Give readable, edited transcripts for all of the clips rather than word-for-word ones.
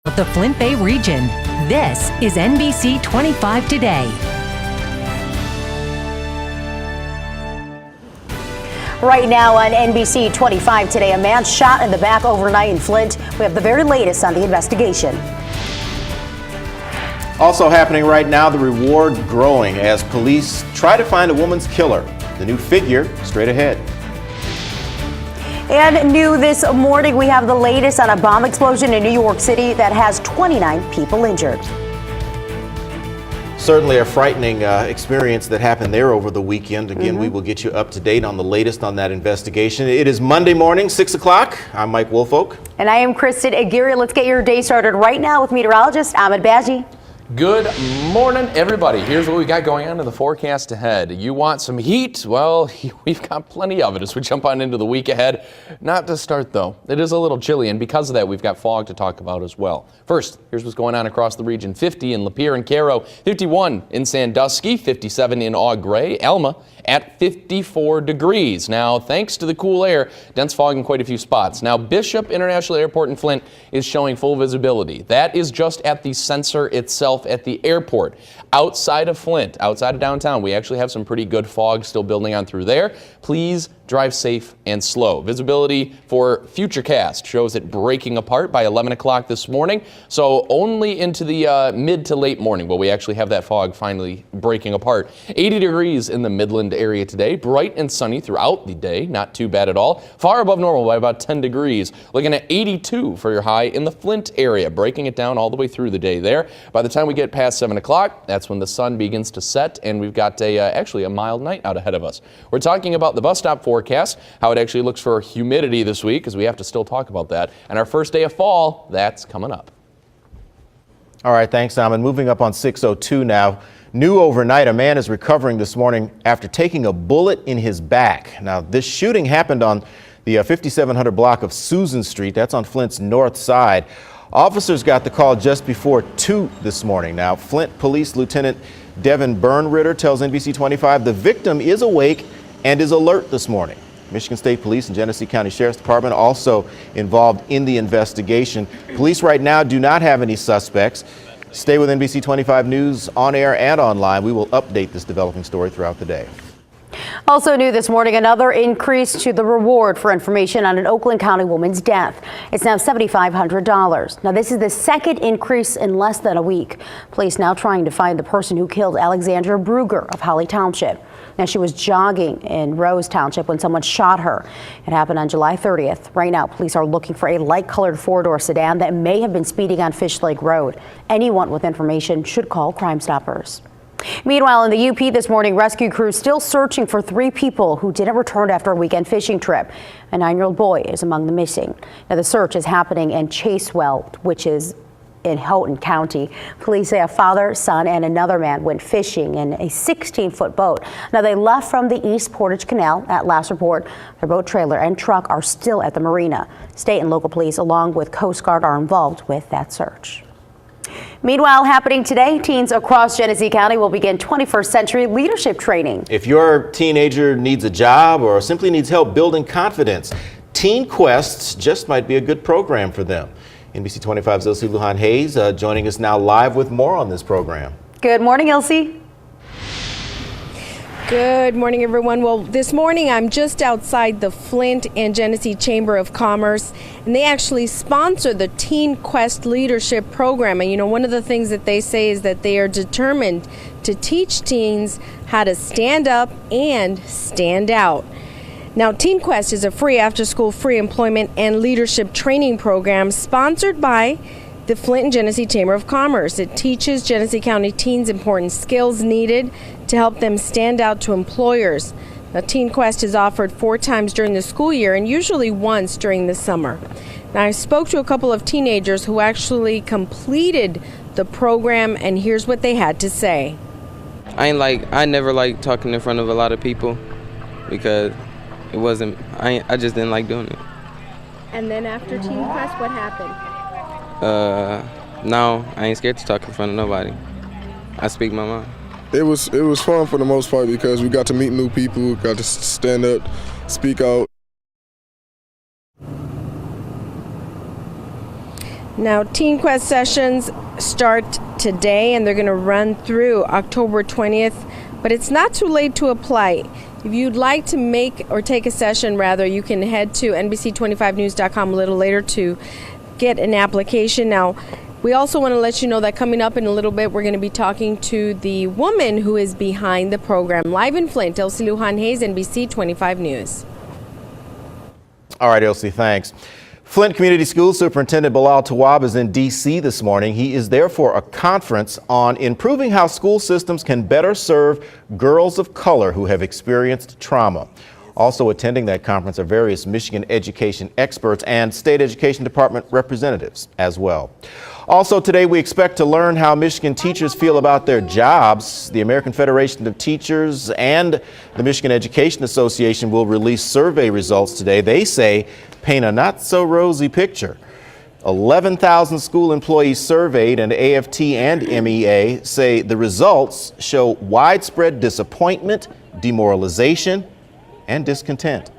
of the Flint Bay region. This is NBC 25 Today. Right now on NBC 25 Today, a man shot in the back overnight in Flint. We have the very latest on the investigation. Also happening right now, the reward growing as police try to find a woman's killer. The new figure straight ahead. And new this morning, we have the latest on a bomb explosion in New York City that has 29 people injured. Certainly a frightening experience that happened there over the weekend. Again, we will get you up to date on the latest on that investigation. It is Monday morning, 6 o'clock. I'm Mike Woolfolk. And I am Kristen Aguirre. Let's get your day started right now with meteorologist Ahmed Baji. Good morning, everybody. Here's what we got going on in the forecast ahead. You want some heat? Well, we've got plenty of it as we jump on into the week ahead. Not to start, though. It is a little chilly, and because of that, we've got fog to talk about as well. First, here's what's going on across the region. 50 in Lapeer and Cairo, 51 in Sandusky, 57 in Eau Gray, Alma at 54 degrees. Now, thanks to the cool air, dense fog in quite a few spots. Now, Bishop International Airport in Flint is showing full visibility. That is just at the sensor itself at the airport. Outside of Flint, outside of downtown, we actually have some pretty good fog still building on through there. Please drive safe and slow. Visibility for Futurecast shows it breaking apart by 11 o'clock this morning. So only into the mid to late morning will we actually have that fog finally breaking apart. 80 degrees in the Midland area today. Bright and sunny throughout the day. Not too bad at all. Far above normal by about 10 degrees. Looking at 82 for your high in the Flint area. Breaking it down all the way through the day there. By the time we get past 7 o'clock, that's when the sun begins to set and we've got actually a mild night out ahead of us. We're talking about the bus stop forecast, how it actually looks for humidity this week, because we have to still talk about that. And our first day of fall, that's coming up. All right, thanks, Simon. Moving up on 602 now. New overnight, a man is recovering this morning after taking a bullet in his back. Now, this shooting happened on the 5700 block of Susan Street. That's on Flint's north side. Officers got the call just before 2 this morning. Now, Flint Police Lieutenant Devin Bernritter tells NBC 25 the victim is awake and is alert this morning. Michigan State Police and Genesee County Sheriff's Department also involved in the investigation. Police right now do not have any suspects. Stay with NBC 25 News on air and online. We will update this developing story throughout the day. Also new this morning, another increase to the reward for information on an Oakland County woman's death. It's now $7,500. Now, this is the second increase in less than a week. Police now trying to find the person who killed Alexandra Bruger of Holly Township. Now, she was jogging in Rose Township when someone shot her. It happened on July 30th. Right now, police are looking for a light-colored four-door sedan that may have been speeding on Fish Lake Road. Anyone with information should call Crime Stoppers. Meanwhile, in the UP this morning, rescue crews still searching for 3 people who didn't return after a weekend fishing trip. A 9-year-old boy is among the missing. Now, the search is happening in Chasewell, which is in Houghton County. Police say a father, son, and another man went fishing in a 16-foot boat. Now, they left from the East Portage Canal at last report. Their boat, trailer, and truck are still at the marina. State and local police, along with Coast Guard, are involved with that search. Meanwhile, happening today, teens across Genesee County will begin 21st century leadership training. If your teenager needs a job or simply needs help building confidence, Teen Quests just might be a good program for them. NBC 25's Ilse Lujan Hayes joining us now live with more on this program. Good morning, Ilse. Good morning, everyone. Well, this morning I'm just outside the Flint and Genesee Chamber of Commerce, and they actually sponsor the Teen Quest Leadership Program. And you know, one of the things that they say is that they are determined to teach teens how to stand up and stand out. Now, Teen Quest is a free after-school free employment and leadership training program sponsored by the Flint and Genesee Chamber of Commerce. It teaches Genesee County teens important skills needed to help them stand out to employers. Now, Teen Quest is offered 4 times during the school year and usually once during the summer. Now, I spoke to a couple of teenagers who actually completed the program, and here's what they had to say. I never liked talking in front of a lot of people because I just didn't like doing it. And then after Teen Quest, what happened? Now I ain't scared to talk in front of nobody. I speak my mind. It was fun for the most part because we got to meet new people, got to stand up, speak out. Now, Teen Quest sessions start today and they're going to run through October 20th, but it's not too late to apply. If you'd like to make or take a session, rather, you can head to NBC25news.com a little later to get an application. Now, we also want to let you know that coming up in a little bit, we're going to be talking to the woman who is behind the program. Live in Flint, Elsie Lujan Hayes, NBC 25 News. All right, Elsie, thanks. Flint Community School Superintendent Bilal Tawwab is in D.C. this morning. He is there for a conference on improving how school systems can better serve girls of color who have experienced trauma. Also attending that conference are various Michigan education experts and state education department representatives as well. Also today, we expect to learn how Michigan teachers feel about their jobs. The American Federation of Teachers and the Michigan Education Association will release survey results today. They say paint a not so rosy picture. 11,000 school employees surveyed, and AFT and MEA say the results show widespread disappointment, demoralization, and discontent.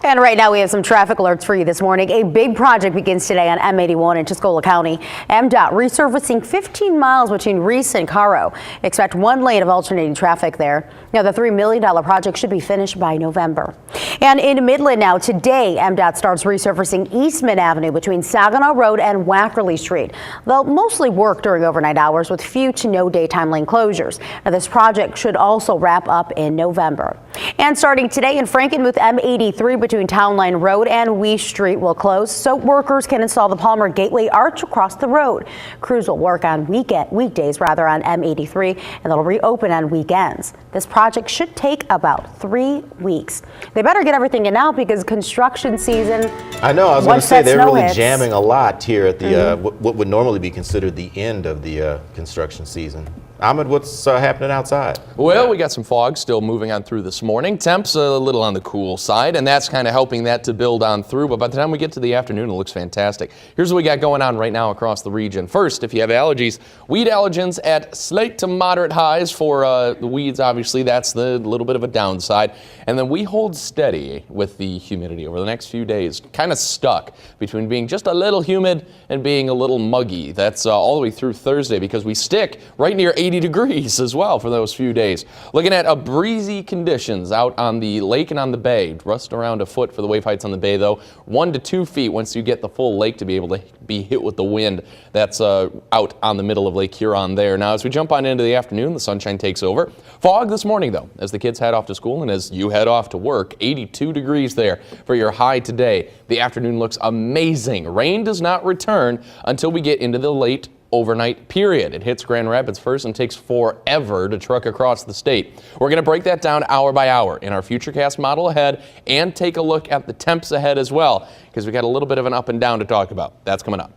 And right now we have some traffic alerts for you this morning. A big project begins today on M81 in Tuscola County. MDOT resurfacing 15 miles between Reese and Caro. Expect one lane of alternating traffic there. Now the $3 million project should be finished by November. And in Midland now, today MDOT starts resurfacing Eastman Avenue between Saginaw Road and Wackerly Street. They'll mostly work during overnight hours with few to no daytime lane closures. Now this project should also wrap up in November. And starting today in Frankenmuth, M83 between Town Line Road and Wee Street will close so workers can install the Palmer Gateway Arch across the road. Crews will work on weekdays on M83, and they'll reopen on weekends. This project should take about 3 weeks. They better get everything in now because construction season. I know, I was going to say they're really hits. jamming a lot here at the what would normally be considered the end of the construction season. Ahmed, what's happening outside? Well, we got some fog still moving on through this morning. Temps a little on the cool side, and that's kind of helping that to build on through. But by the time we get to the afternoon, it looks fantastic. Here's what we got going on right now across the region. First, if you have allergies, weed allergens at slight to moderate highs for the weeds. Obviously, that's the little bit of a downside. And then we hold steady with the humidity over the next few days, kind of stuck between being just a little humid and being a little muggy. That's all the way through Thursday because we stick right near 80 degrees as well for those few days. Looking at breezy conditions out on the lake and on the bay. Rust around a foot for the wave heights on the bay, though. 1 to 2 feet once you get the full lake to be able to be hit with the wind. That's out on the middle of Lake Huron there. Now, as we jump on into the afternoon, the sunshine takes over. Fog this morning, though, as the kids head off to school and as you head off to work. 82 degrees there for your high today. The afternoon looks amazing. Rain does not return until we get into the late overnight period. It hits Grand Rapids first and takes forever to truck across the state. We're going to break that down hour by hour in our Futurecast model ahead and take a look at the temps ahead as well because we got a little bit of an up and down to talk about. That's coming up.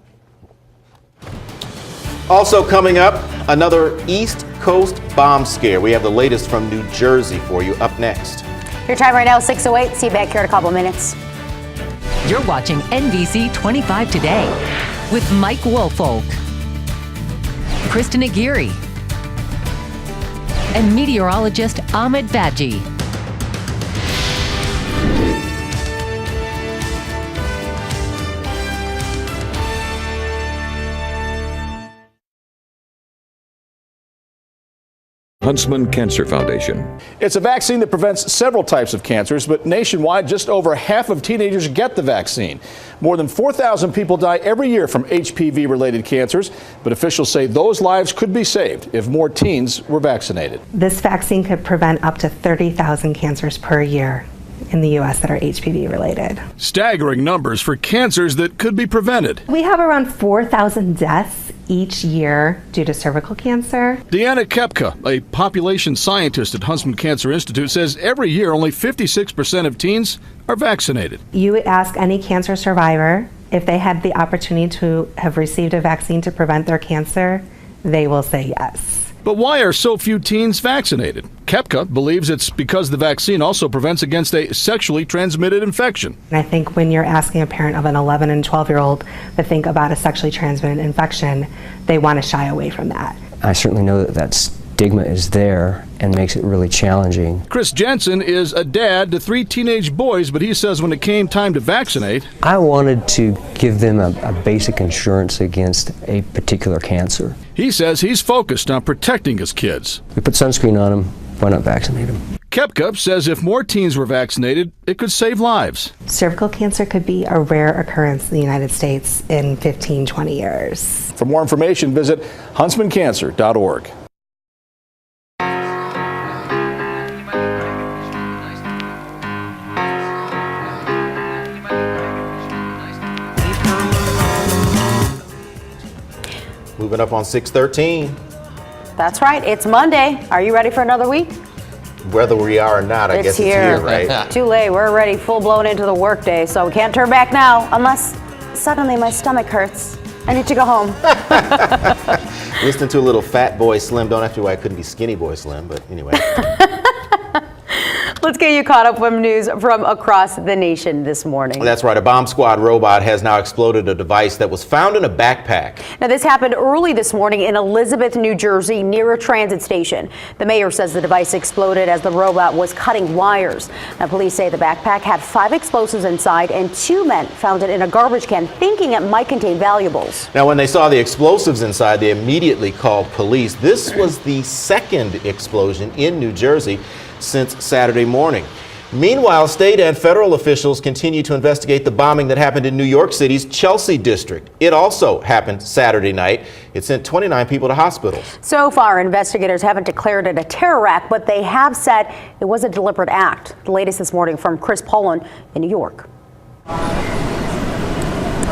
Also coming up, another East Coast bomb scare. We have the latest from New Jersey for you up next. Your time right now is 6:08. See you back here in a couple minutes. You're watching NBC 25 Today with Mike Woolfolk, Kristen Aguirre, and meteorologist Ahmed Badji. Huntsman Cancer Foundation. It's a vaccine that prevents several types of cancers, but nationwide, just over half of teenagers get the vaccine. More than 4,000 people die every year from HPV-related cancers, but officials say those lives could be saved if more teens were vaccinated. This vaccine could prevent up to 30,000 cancers per year in the U.S. that are HPV-related. Staggering numbers for cancers that could be prevented. We have around 4,000 deaths each year due to cervical cancer. Deanna Kepka, a population scientist at Huntsman Cancer Institute, says every year only 56% of teens are vaccinated. You would ask any cancer survivor if they had the opportunity to have received a vaccine to prevent their cancer, they will say yes. But why are so few teens vaccinated? Kepka believes it's because the vaccine also prevents against a sexually transmitted infection. And I think when you're asking a parent of an 11 and 12-year-old to think about a sexually transmitted infection, they want to shy away from that. I certainly know that that stigma is there, and makes it really challenging. Chris Jensen is a dad to 3 teenage boys, but he says when it came time to vaccinate, I wanted to give them a basic insurance against a particular cancer. He says he's focused on protecting his kids. We put sunscreen on them, why not vaccinate them? Kepka says if more teens were vaccinated, it could save lives. Cervical cancer could be a rare occurrence in the United States in 15, 20 years. For more information, visit huntsmancancer.org. Moving up on 613. That's right. It's Monday. Are you ready for another week? Whether we are or not, I guess it's here, right? Too late. We're already full-blown into the workday, so we can't turn back now unless suddenly my stomach hurts. I need to go home. Listening to a little Fat Boy Slim. Don't ask me why I couldn't be Skinny Boy Slim, but anyway. Let's get you caught up with news from across the nation this morning. That's right. A bomb squad robot has now exploded a device that was found in a backpack. Now, this happened early this morning in Elizabeth, New Jersey, near a transit station. The mayor says the device exploded as the robot was cutting wires. Now, police say the backpack had 5 explosives inside, and 2 men found it in a garbage can, thinking it might contain valuables. Now, when they saw the explosives inside, they immediately called police. This was the second explosion in New Jersey since Saturday morning. Meanwhile, state and federal officials continue to investigate the bombing that happened in New York City's Chelsea district. It also happened Saturday night. It sent 29 people to hospitals. So far, investigators haven't declared it a terror act, but they have said it was a deliberate act. The latest this morning from Chris Poland in New York.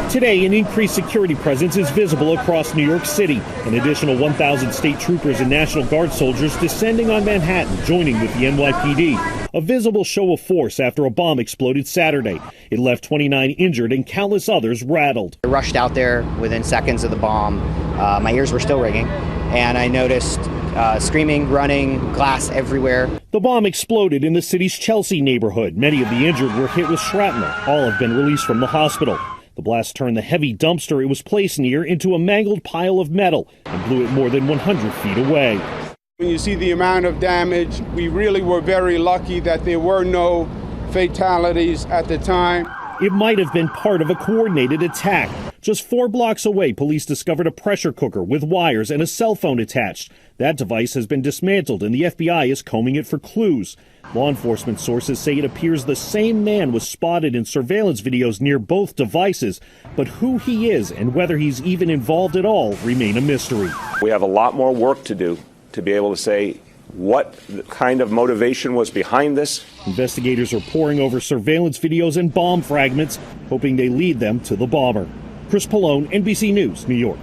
Today, an increased security presence is visible across New York City. An additional 1,000 state troopers and National Guard soldiers descending on Manhattan, joining with the NYPD. A visible show of force after a bomb exploded Saturday. It left 29 injured and countless others rattled. I rushed out there within seconds of the bomb. My ears were still ringing, and I noticed screaming, running, glass everywhere. The bomb exploded in the city's Chelsea neighborhood. Many of the injured were hit with shrapnel. All have been released from the hospital. The blast turned the heavy dumpster it was placed near into a mangled pile of metal and blew it more than 100 feet away. When you see the amount of damage, we really were very lucky that there were no fatalities at the time. It might have been part of a coordinated attack. Just 4 blocks away, police discovered a pressure cooker with wires and a cell phone attached. That device has been dismantled and the FBI is combing it for clues. Law enforcement sources say it appears the same man was spotted in surveillance videos near both devices, but who he is and whether he's even involved at all remain a mystery. We have a lot more work to do to be able to say what kind of motivation was behind this. Investigators are poring over surveillance videos and bomb fragments, hoping they lead them to the bomber. Chris Pallone, NBC News, New York.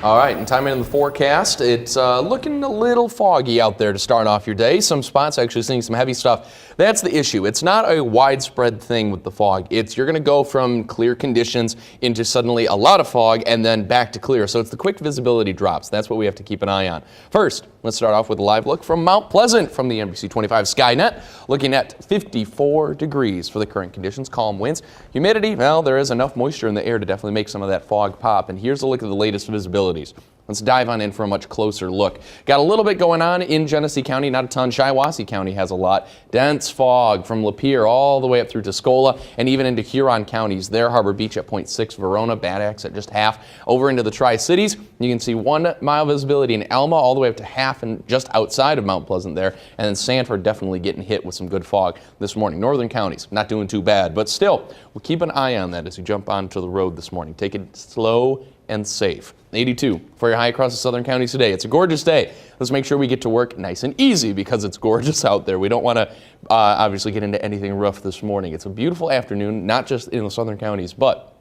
All right, and time in the forecast. It's looking a little foggy out there to start off your day. Some spots actually seeing some heavy stuff. That's the issue. It's not a widespread thing with the fog. You're going to go from clear conditions into suddenly a lot of fog and then back to clear. So it's the quick visibility drops. That's what we have to keep an eye on. First, let's start off with a live look from Mount Pleasant from the NBC 25 Skynet. Looking at 54 degrees for the current conditions, calm winds. Humidity, well, there is enough moisture in the air to definitely make some of that fog pop. And here's a look at the latest visibilities. Let's dive on in for a much closer look. Got a little bit going on in Genesee County, not a ton. Shiawassee County has a lot. Dense fog from Lapeer all the way up through Tuscola and even into Huron counties there. Harbor Beach at 0.6, Verona, Bad Axe at just half. Over into the Tri-Cities, you can see 1 mile visibility in Alma all the way up to half and just outside of Mount Pleasant there. And then Sanford definitely getting hit with some good fog this morning. Northern counties not doing too bad, but still, we'll keep an eye on that as you jump onto the road this morning. Take it slow and safe. 82 for your high across the southern counties today. It's a gorgeous day. Let's make sure we get to work nice and easy because it's gorgeous out there. We don't want to obviously get into anything rough this morning. It's a beautiful afternoon, not just in the southern counties, but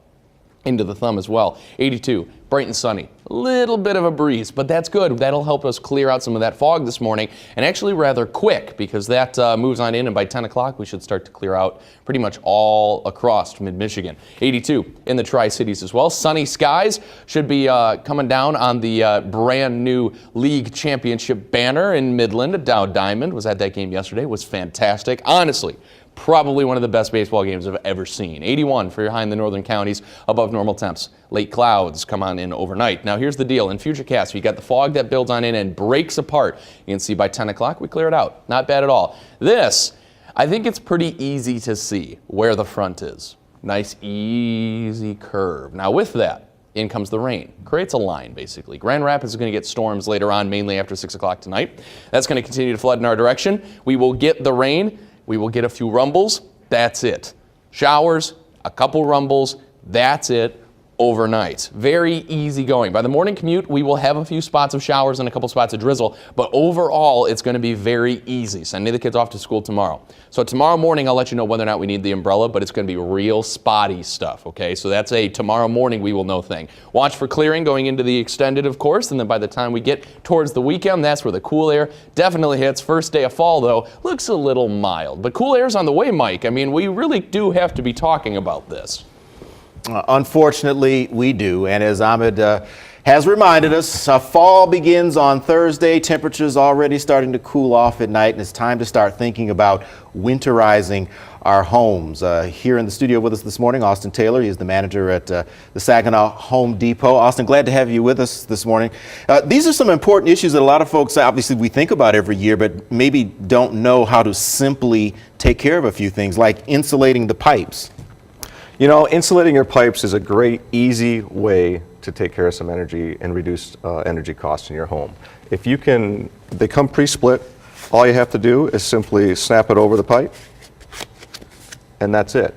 into the thumb as well. 82, bright and sunny. A little bit of a breeze, but that's good. That'll help us clear out some of that fog this morning, and actually rather quick because that moves on in, and by 10 o'clock we should start to clear out pretty much all across mid-Michigan. 82 in the Tri-Cities as well. Sunny skies should be coming down on the brand new league championship banner in Midland. Dow Diamond was at that game yesterday. Was fantastic. Honestly, Probably one of the best baseball games I've ever seen. 81 for your high in the northern counties, above normal temps. Late clouds come on in overnight. Now here's the deal. In futurecast, we got the fog that builds on in and breaks apart. You can see by 10 o'clock we clear it out. Not bad at all. This, I think it's pretty easy to see where the front is. Nice easy curve. Now with that, in comes the rain. Creates a line, basically. Grand Rapids is going to get storms later on, mainly after 6 o'clock tonight. That's going to continue to flood in our direction. We will get the rain. We will get a few rumbles. That's it. Showers, a couple rumbles. That's it. Overnight. Very easy going. By the morning commute, we will have a few spots of showers and a couple spots of drizzle, but overall, it's going to be very easy. Sending the kids off to school tomorrow. So tomorrow morning, I'll let you know whether or not we need the umbrella, but it's going to be real spotty stuff, okay? So that's a tomorrow morning we will know thing. Watch for clearing going into the extended, of course, and then by the time we get towards the weekend, that's where the cool air definitely hits. First day of fall, though, looks a little mild, but cool air's on the way, Mike. I mean, we really do have to be talking about this. Unfortunately, we do. And as Ahmed has reminded us, fall begins on Thursday. Temperatures already starting to cool off at night, and it's time to start thinking about winterizing our homes. Here in the studio with us this morning, Austin Taylor. He is the manager at the Saginaw Home Depot. Austin, glad to have you with us this morning. These are some important issues that a lot of folks, obviously, we think about every year, but maybe don't know how to simply take care of a few things, like insulating the pipes. You know, insulating your pipes is a great, easy way to take care of some energy and reduce energy costs in your home. If you can, they come pre-split. All you have to do is simply snap it over the pipe, and that's it.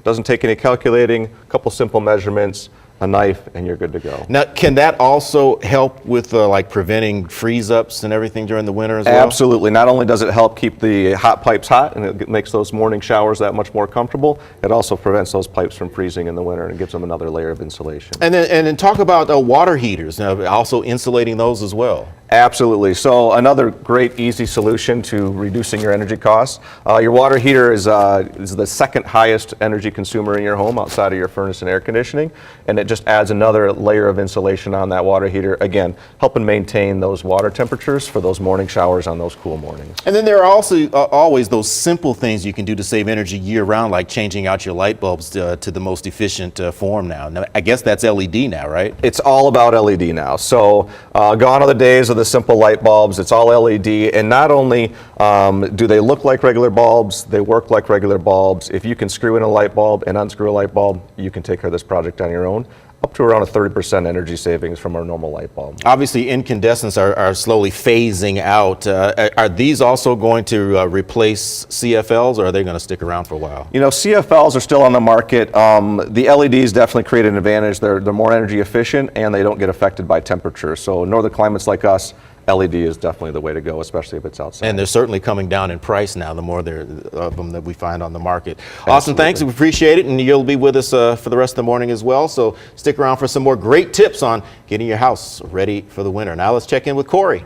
Doesn't take any calculating, a couple simple measurements, a knife, and you're good to go. Now, can that also help with like preventing freeze-ups and everything during the winter as well? Absolutely. Not only does it help keep the hot pipes hot and it makes those morning showers that much more comfortable, it also prevents those pipes from freezing in the winter and gives them another layer of insulation. And then talk about water heaters, also insulating those as well. Absolutely. So another great easy solution to reducing your energy costs. Your water heater is the second highest energy consumer in your home outside of your furnace and air conditioning, and it just adds another layer of insulation on that water heater, again helping maintain those water temperatures for those morning showers on those cool mornings. And then there are also always those simple things you can do to save energy year-round, like changing out your light bulbs to the most efficient form now. I guess that's LED now, right? It's all about LED now. So gone are the days of the simple light bulbs. It's all LED, and not only do they look like regular bulbs, they work like regular bulbs. If you can screw in a light bulb and unscrew a light bulb, you can take care of this project on your own. Up to around a 30% energy savings from our normal light bulb. Obviously, incandescents are slowly phasing out. Are these also going to replace CFLs, or are they going to stick around for a while? You know, CFLs are still on the market. The LEDs definitely create an advantage. They're more energy efficient, and they don't get affected by temperature. So northern climates like us, LED is definitely the way to go, especially if it's outside. And they're certainly coming down in price now, the more there of them that we find on the market. Absolutely. Austin, thanks. We appreciate it, and you'll be with us for the rest of the morning as well. So stick around for some more great tips on getting your house ready for the winter. Now let's check in with Corey.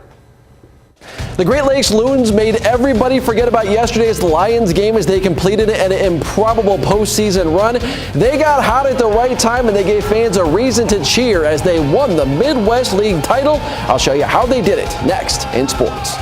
The Great Lakes Loons made everybody forget about yesterday's Lions game as they completed an improbable postseason run. They got hot at the right time, and they gave fans a reason to cheer as they won the Midwest League title. I'll show you how they did it next in sports.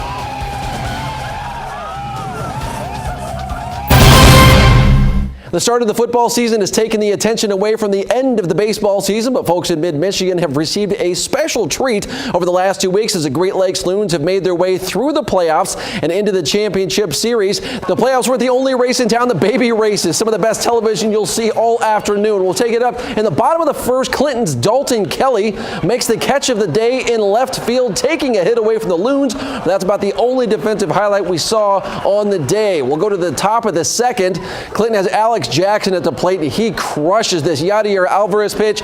The start of the football season has taken the attention away from the end of the baseball season, but folks in mid-Michigan have received a special treat over the last 2 weeks as the Great Lakes Loons have made their way through the playoffs and into the championship series. The playoffs weren't the only race in town. The baby races, some of the best television you'll see all afternoon. We'll take it up in the bottom of the first. Clinton's Dalton Kelly makes the catch of the day in left field, taking a hit away from the Loons. That's about the only defensive highlight we saw on the day. We'll go to the top of the second. Clinton has Alex Jackson at the plate, and he crushes this Yadier Alvarez pitch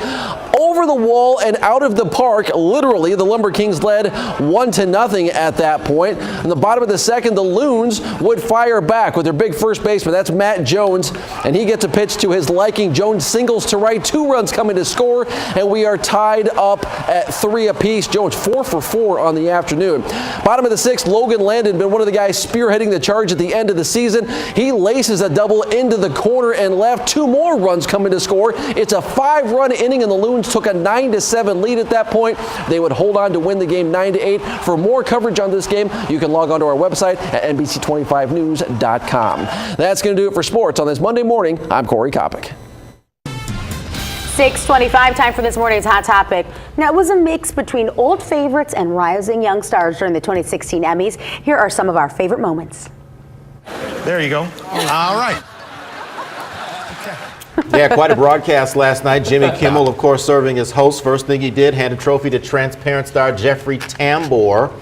over the wall and out of the park. Literally, the Lumber Kings led 1-0 at that point. In the bottom of the second, the Loons would fire back with their big first baseman. That's Matt Jones, and he gets a pitch to his liking. Jones singles to right, 2 runs coming to score, and we are tied up at 3 apiece. Jones 4 for 4 on the afternoon. Bottom of the sixth, Logan Landon, been one of the guys spearheading the charge at the end of the season. He laces a double into the corner. corner and left. 2 more runs coming to score. It's a 5-run inning, and the Loons took a 9-7 lead at that point. They would hold on to win the game 9-8. For more coverage on this game, you can log on to our website at NBC25news.com. That's going to do it for sports on this Monday morning. I'm Corey Kopic. 6:25, time for this morning's Hot Topic. Now, it was a mix between old favorites and rising young stars during the 2016 Emmys. Here are some of our favorite moments. There you go. All right. Yeah, quite a broadcast last night. Jimmy Kimmel, of course, serving as host. First thing he did, hand a trophy to Transparent star Jeffrey Tambor,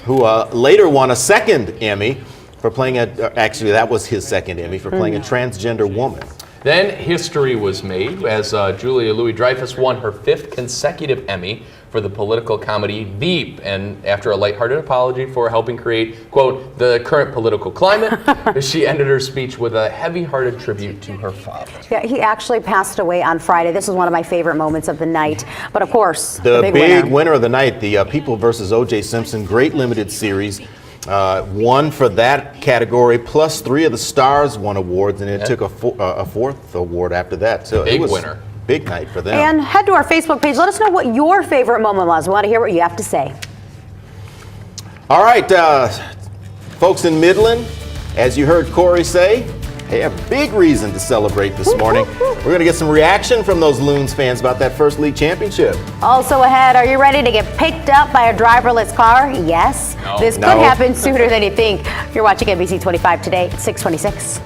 who later won a second Emmy for playing actually that was his second Emmy for playing a transgender woman. Then history was made as Julia Louis-Dreyfus won her 5th consecutive Emmy for the political comedy Veep, and after a lighthearted apology for helping create, quote, the current political climate, she ended her speech with a heavy-hearted tribute to her father. Yeah, he actually passed away on Friday. This was one of my favorite moments of the night. But of course, the big winner of the night, the People versus O.J. Simpson, great limited series. Won for that category, plus 3 of the stars won awards, and it took a 4th award after that. So big it was winner. Big night for them. And head to our Facebook page. Let us know what your favorite moment was. We want to hear what you have to say. All right, folks in Midland, as you heard Corey say, they have big reason to celebrate this morning. We're going to get some reaction from those Loons fans about that first league championship. Also ahead, are you ready to get picked up by a driverless car? Yes. No. This could happen sooner than you think. You're watching NBC 25 today at 6:26.